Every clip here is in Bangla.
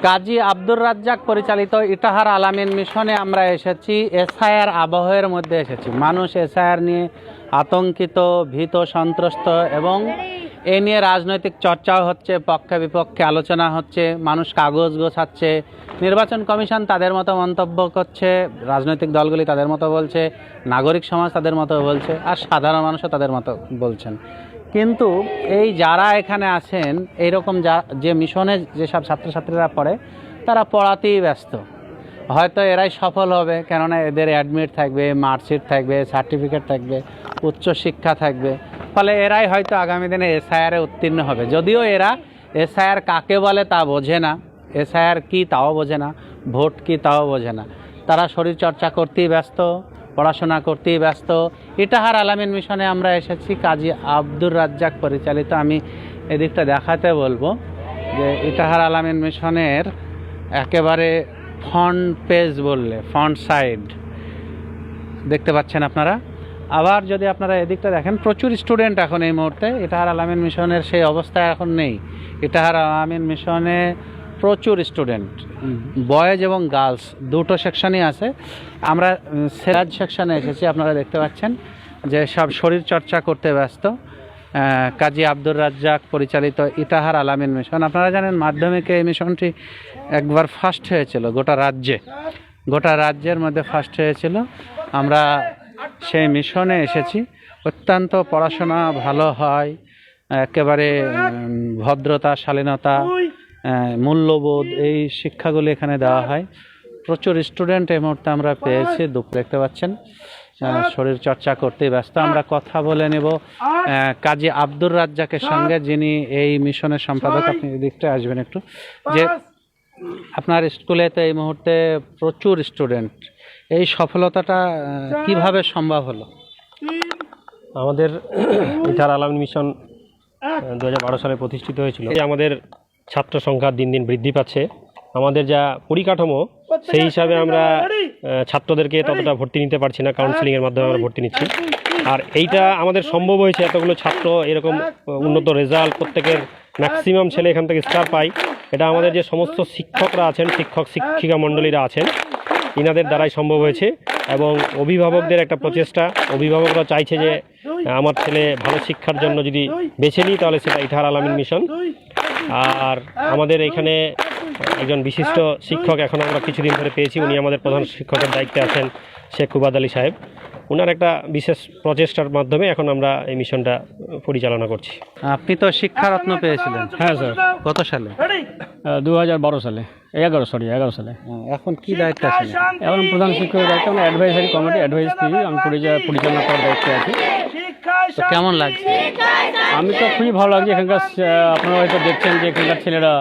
কাজী আব্দুর রাজ্জাক পরিচালিত ইটাহার আলামিন মিশনে আমরা এসেছি। এসআইআর আবহের মধ্যে এসেছি। মানুষ এসআইআর নিয়ে আতঙ্কিত, ভীত, সন্ত্রস্ত এবং এ নিয়ে রাজনৈতিক চর্চাও হচ্ছে, পক্ষে বিপক্ষে আলোচনা হচ্ছে, মানুষ কাগজ গোছাচ্ছে, নির্বাচন কমিশন তাদের মতো মন্তব্য করছে, রাজনৈতিক দলগুলি তাদের মতো বলছে, নাগরিক সমাজ তাদের মতো বলছে, আর সাধারণ মানুষও তাদের মতো বলছেন। কিন্তু এই যারা এখানে আছেন, এইরকম যে মিশনে যেসব ছাত্রছাত্রীরা পড়ে, তারা পড়াতেই ব্যস্ত। হয়তো এরাই সফল হবে, কেননা এদের অ্যাডমিট থাকবে, মার্কশিট থাকবে, সার্টিফিকেট থাকবে, উচ্চশিক্ষা থাকবে, ফলে এরাই হয়তো আগামী দিনে এসআইআরে উত্তীর্ণ হবে। যদিও এরা এসআইআর কাকে বলে তা বোঝে না, এসআইআর কী তাও বোঝে না, ভোট কী তাও বোঝে না। তারা শরীরচর্চা করতেই ব্যস্ত, পড়াশোনা করতেই ব্যস্ত। ইটাহার আলামিন মিশনে আমরা এসেছি, কাজী আব্দুর রাজ্জাক পরিচালিত। আমি এদিকটা দেখাতে বলবো যে ইটাহার আলামিন মিশনের একেবারে ফ্রন্ট পেজ বললে ফ্রন্ট সাইড দেখতে পাচ্ছেন আপনারা। আবার যদি আপনারা এদিকটা দেখেন, প্রচুর স্টুডেন্ট এখন এই মুহূর্তে। ইটাহার আলামিন মিশনের সেই অবস্থা এখন নেই। ইটাহার আলামিন মিশনে প্রচুর স্টুডেন্ট, বয়েজ এবং গার্লস দুটো সেকশনই আছে। আমরা সেরাজ সেকশনে এসেছি, আপনারা দেখতে পাচ্ছেন যে সব শরীর চর্চা করতে ব্যস্ত। কাজী আব্দুর রাজ্জাক পরিচালিত ইটাহার আলামিন মিশন, আপনারা জানেন মাধ্যমিকে এই মিশনটি একবার ফার্স্ট হয়েছিল গোটা রাজ্যের মধ্যে ফার্স্ট হয়েছিল। আমরা সেই মিশনে এসেছি। অত্যন্ত পড়াশোনা ভালো হয়, একেবারে ভদ্রতা, শালীনতা, মূল্যবোধ, এই শিক্ষাগুলি এখানে দেওয়া হয়। প্রচুর স্টুডেন্ট এই মুহূর্তে আমরা পেয়েছি। দেখতে পাচ্ছেন শরীর চর্চা করতে ব্যস্ত। আমরা কথা বলে নেব কাজী আব্দুর রাজ্জাকের সঙ্গে, যিনি এই মিশনের সম্পাদক। আপনি এদিকটা আসবেন একটু, যে আপনার স্কুলে তো এই মুহূর্তে প্রচুর স্টুডেন্ট, এই সফলতাটা কিভাবে সম্ভব হলো? আমাদের ইটাহার আলামিন মিশন 2012 সালে প্রতিষ্ঠিত হয়েছিল। আমাদের ছাত্র সংখ্যা দিন দিন বৃদ্ধি পাচ্ছে। আমাদের যা পরিকাঠামো, সেই হিসাবে আমরা ছাত্রদেরকে ততটা ভর্তি নিতে পারছি না, কাউন্সিলিংয়ের মাধ্যমে আমরা ভর্তি নিচ্ছি। আর এইটা আমাদের সম্ভব হয়েছে এতগুলো ছাত্র, এরকম উন্নত রেজাল্ট, প্রত্যেকের ম্যাক্সিমাম ছেলে এখান থেকে স্টার পায়। এটা আমাদের যে সমস্ত শিক্ষকরা আছেন, শিক্ষিকা মণ্ডলীরা আছেন, ইনাদের দ্বারাই সম্ভব হয়েছে। এবং অভিভাবকদের একটা প্রচেষ্টা, অভিভাবকরা চাইছে যে আমার ছেলে ভালো শিক্ষার জন্য যদি বেছে নিই, তাহলে সেটা ইটাহার আলামিন মিশন। আর আমাদের এখানে একজন বিশিষ্ট শিক্ষক এখন আমরা কিছুদিন ধরে পেয়েছি, উনি আমাদের প্রধান শিক্ষকের দায়িত্বে আছেন, শেখ কুবাদ আলী সাহেব। ওনার একটা বিশেষ প্রচেষ্টার মাধ্যমে এখন আমরা এই মিশনটা পরিচালনা করছি। আপনি তো শিক্ষারত্ন পেয়েছিলেন? হ্যাঁ স্যার। কত সালে? 2012 সালে, 11 সালে। এখন কি দায়িত্ব আছে? এখন প্রধান শিক্ষকের দায়িত্ব, আমরা অ্যাডভাইজারি কমিটি আমি পরিচালনা করার দায়িত্বে আছি। তো কেমন লাগছে? আমি তো খুবই ভালো লাগছে। এখানকার আপনারা হয়তো দেখছেন যে এখানকার ছেলেরা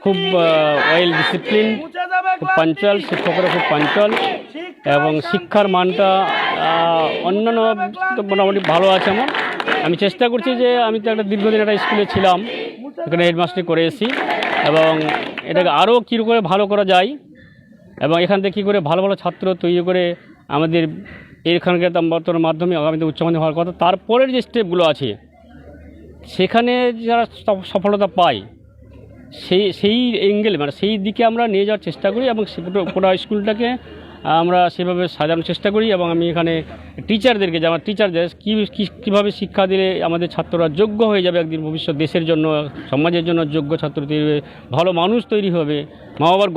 খুব ওয়েল ডিসিপ্লিন, খুব পাঞ্চুয়াল, শিক্ষকরা খুব পাঞ্চুয়াল, এবং শিক্ষার মানটা অন্যান্য মোটামুটি ভালো আছে। আমি চেষ্টা করছি যে, আমি তো একটা দীর্ঘদিন একটা স্কুলে ছিলাম, এখানে হেডমাস্টারি করে এসেছি, এবং এটাকে আরও কী করে ভালো করা যায়, এবং এখান থেকে কী করে ভালো ভালো ছাত্র তৈরি করে আমাদের এখানকার বর্তমান মাধ্যমে আগামীতে উচ্চমাধ্যমিক হওয়ার কথা। তারপরের যে স্টেপগুলো আছে, সেখানে যারা সফলতা পায়, সেই অ্যাঙ্গেল, মানে সেই দিকে আমরা নিয়ে যাওয়ার চেষ্টা করি, এবং পুরো স্কুলটাকে আমরা সেভাবে সাজানোর চেষ্টা করি। এবং আমি এখানে টিচারদেরকে, যে আমার টিচারদের কীভাবে শিক্ষা দিলে আমাদের ছাত্ররা যোগ্য হয়ে যাবে, একদিন ভবিষ্যৎ দেশের জন্য, সমাজের জন্য যোগ্য ছাত্র তৈরি হবে, ভালো মানুষ তৈরি হবে, মা বাবার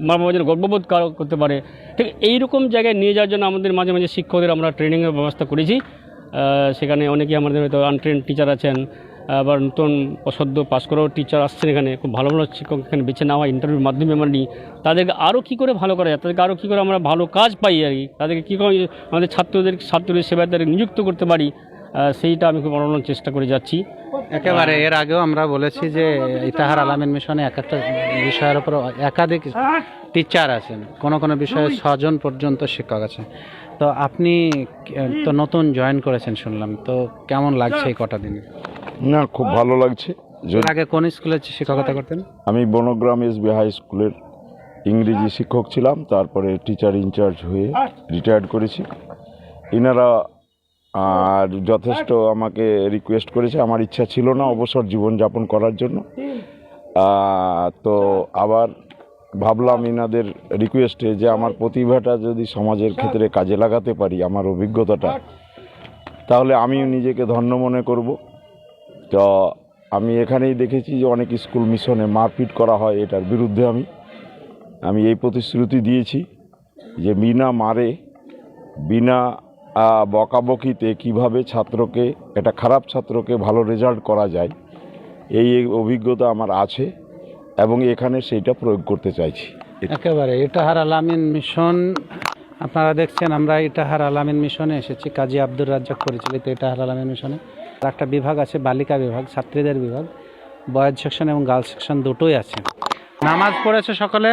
মা বাবা যেন গর্ববোধ করতে পারে, ঠিক এইরকম জায়গায় নিয়ে যাওয়ার জন্য আমাদের মাঝে মাঝে শিক্ষকদের আমরা ট্রেনিংয়ের ব্যবস্থা করেছি। সেখানে অনেকেই আমাদের হয়তো আনট্রেন্ড টিচার আছেন, আবার নতুন সদ্য পাস করাও টিচার আসছেন। এখানে খুব ভালো ভালো শিক্ষক এখানে বেছে নেওয়া, ইন্টারভিউর মাধ্যমে আমরা নিই। তাদেরকে আরও কী করে ভালো করা যায়, তাদেরকে আরও কী করে আমরা ভালো কাজ পাই আর কি, তাদেরকে কী করে আমাদের ছাত্রদের সেবায় তাদের নিযুক্ত করতে পারি, সেইটা আমি খুব অনন্য চেষ্টা করে যাচ্ছি। একেবারে এর আগেও আমরা বলেছি যে ইটাহার আলামিন মিশনে এক একটা বিষয়ের উপর একাধিক টিচার আছেন, কোনো কোনো বিষয়ে 6 জন পর্যন্ত শিক্ষক আছে। তো আপনি তো নতুন জয়েন করেছেন শুনলাম, তো কেমন লাগছে এই কটা দিনে? না, খুব ভালো লাগছে। এর আগে কোন স্কুলে শিক্ষকতা করতেন? আমি বনগ্রাম এসবি হাই স্কুলের ইংরেজি শিক্ষক ছিলাম, তারপরে টিচার ইনচার্জ হয়ে রিটায়ার্ড করেছি। এনারা আর যথেষ্ট আমাকে রিকোয়েস্ট করেছে, আমার ইচ্ছা ছিল না অবসর জীবনযাপন করার জন্য। তো আবার ভাবলাম এনাদের রিকোয়েস্টে যে আমার প্রতিভাটা যদি সমাজের ক্ষেত্রে কাজে লাগাতে পারি, আমার অভিজ্ঞতাটা, তাহলে আমিও নিজেকে ধন্য মনে করব। তো আমি এখানেই দেখেছি যে অনেক স্কুল মিশনে মারপিট করা হয়, এটার বিরুদ্ধে আমি এই প্রতিশ্রুতি দিয়েছি যে বিনা মারে, বিনা বকাবকিতে কিভাবে ছাত্রকে, একটা খারাপ ছাত্রকে ভালো রেজাল্ট করা যায়, এই অভিজ্ঞতা আমার আছে এবং এখানে সেইটা প্রয়োগ করতে চাইছি। একেবারে ইটাহার আলামিন মিশন আপনারা দেখছেন, আমরা ইটাহার আলামিন মিশনে এসেছি, কাজী আব্দুর রাজ্জাক পরিচালিত ইটাহার আলামিন মিশনে। আর একটা বিভাগ আছে বালিকা বিভাগ, ছাত্রীদের বিভাগ, বয়েজ সেকশন এবং গার্লস সেকশন দুটোই আছে। নামাজ পড়েছো সকলে?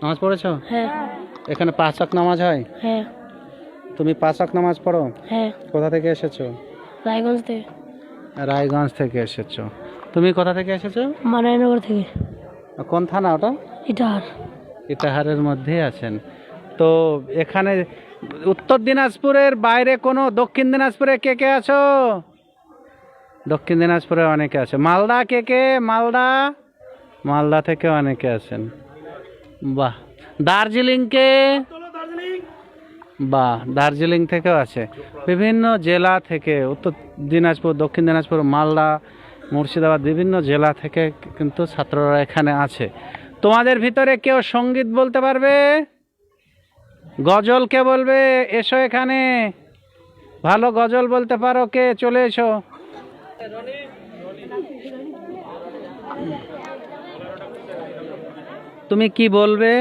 নামাজ পড়েছো? এখানে 5 ওয়াক্ত নামাজ হয়? তুমি 5 ওয়াক্ত নামাজ পড়ো? কোথা থেকে এসেছো? রায়গঞ্জ থেকে। রায়গঞ্জ থেকে এসেছো। তুমি কোথা থেকে এসেছো? মানাইনগর থেকে। কোন থানা ওটা? ইটাহার। ইটাহারের মধ্যেই আছেন। তো এখানে উত্তর দিনাজপুরের বাইরে কোনো, দক্ষিণ দিনাজপুরে কে কে আছো? দক্ষিণ দিনাজপুরে অনেকে আছে। মালদা কে কে? মালদা থেকে অনেকে আছেন। বাহ। দার্জিলিং কে? বাহ, দার্জিলিং থেকেও আছে। বিভিন্ন জেলা থেকে, উত্তর দিনাজপুর, দক্ষিণ দিনাজপুর, মালদা, মুর্শিদাবাদ, বিভিন্ন জেলা থেকে কিন্তু ছাত্ররা এখানে আছে। তোমাদের ভিতরে কেউ সঙ্গীত বলতে পারবে? গজল কে বলবে? এসো এখানে। ভালো গজল বলতে পারো কে? চলে এসো। তুমি কি বলবে?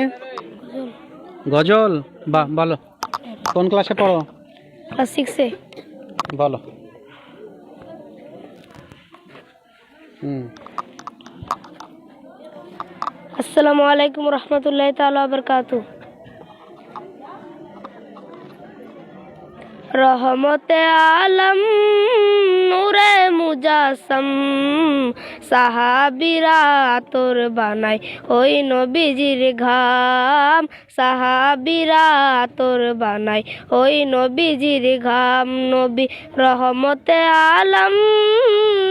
গজল? বাহ, বলো। কোন ক্লাসে পড়ো? ক্লাস 6-এ। বলো। আসসালামু আলাইকুম রহমতুল্লাহি তাআলা ওয়া বারাকাতুহু। রহমতে আলম নূরে মুজাসম সাহাবীরা তোর বানাই ওই নবীজির ঘাম, সাহাবীরা তোর বানাই ওই নবীজির ঘাম। নবী রহমতে আলম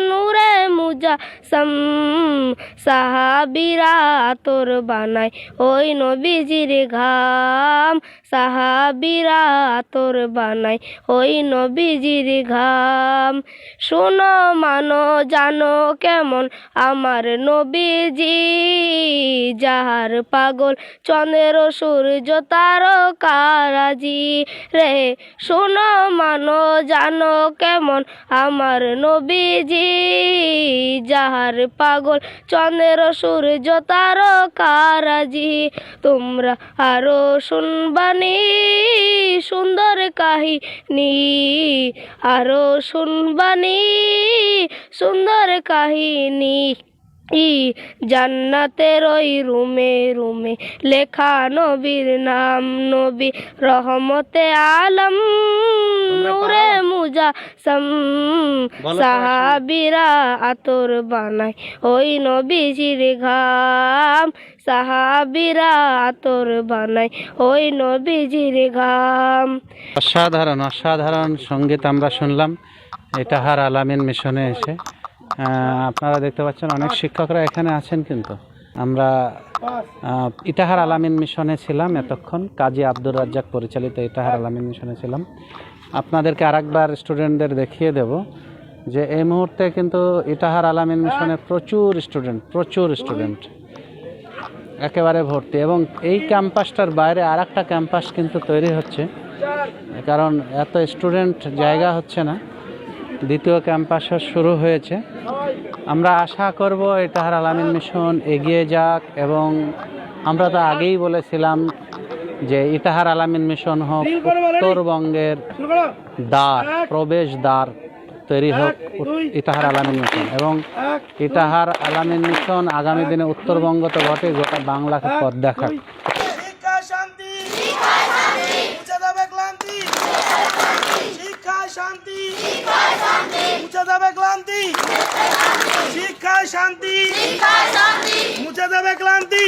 নূরে মুজাসম সাহাবীরা তোর বানাই ওই নবীজির ঘাম, সাহাবীরা তোর বানাই ওই নবীজির ঘাম। শোনো মানো জানো কেমন আমার নবীজি, যাহার পাগল চন্দ্র সূর্য তারকারাজি রে। শোনো মানো জানো কেমন আমার নবীজি, যাহার পাগল চন্দ্র সূর্য তারকারাজি। তোমরা আরো শুনবানি সুন্দর কাহিনী, আরো শুনবানি সুন্দর কাহিনী। জান্নাতের ওই রুমে রুমে লেখা নবীর নাম। নবী রহমতে আলম নূরে মুজাসম সাহাবীরা আতর বানাই ওই নবীজির ঘাম, সাহাবীরা আতর বানাই ওই নবীজির ঘাম। অসাধারণ অসাধারণ সঙ্গীত আমরা শুনলাম ইটাহার আলামিন মিশনে এসে। আপনারা দেখতে পাচ্ছেন অনেক শিক্ষকরা এখানে আছেন। কিন্তু আমরা ইটাহার আলামিন মিশনে ছিলাম এতক্ষণ, কাজী আব্দুর রাজ্জাক পরিচালিত ইটাহার আলামিন মিশনে ছিলাম। আপনাদেরকে আরেকবার স্টুডেন্টদের দেখিয়ে দেব যে এই মুহূর্তে কিন্তু ইটাহার আলামিন মিশনে প্রচুর স্টুডেন্ট একেবারে ভর্তি। এবং এই ক্যাম্পাসটার বাইরে আর একটা ক্যাম্পাস কিন্তু তৈরি হচ্ছে, কারণ এত স্টুডেন্ট জায়গা হচ্ছে না। দ্বিতীয় ক্যাম্পাসও শুরু হয়েছে। আমরা আশা করব ইটাহার আলামিন মিশন এগিয়ে যাক, এবং আমরা তো আগেই বলেছিলাম যে ইটাহার আলামিন মিশন হোক উত্তরবঙ্গের দ্বার, প্রবেশ দ্বার তৈরি হোক ইটাহার আলামিন মিশন। এবং ইটাহার আলামিন মিশন আগামী দিনে উত্তরবঙ্গ তো বটে, গোটা বাংলাকে পথ দেখাক। শান্তি মুছে দেবে ক্লান্তি, শিক্ষায় শান্তি মুছে দেবে ক্লান্তি, শিক্ষায় শান্তি মুছে দেবে ক্লান্তি।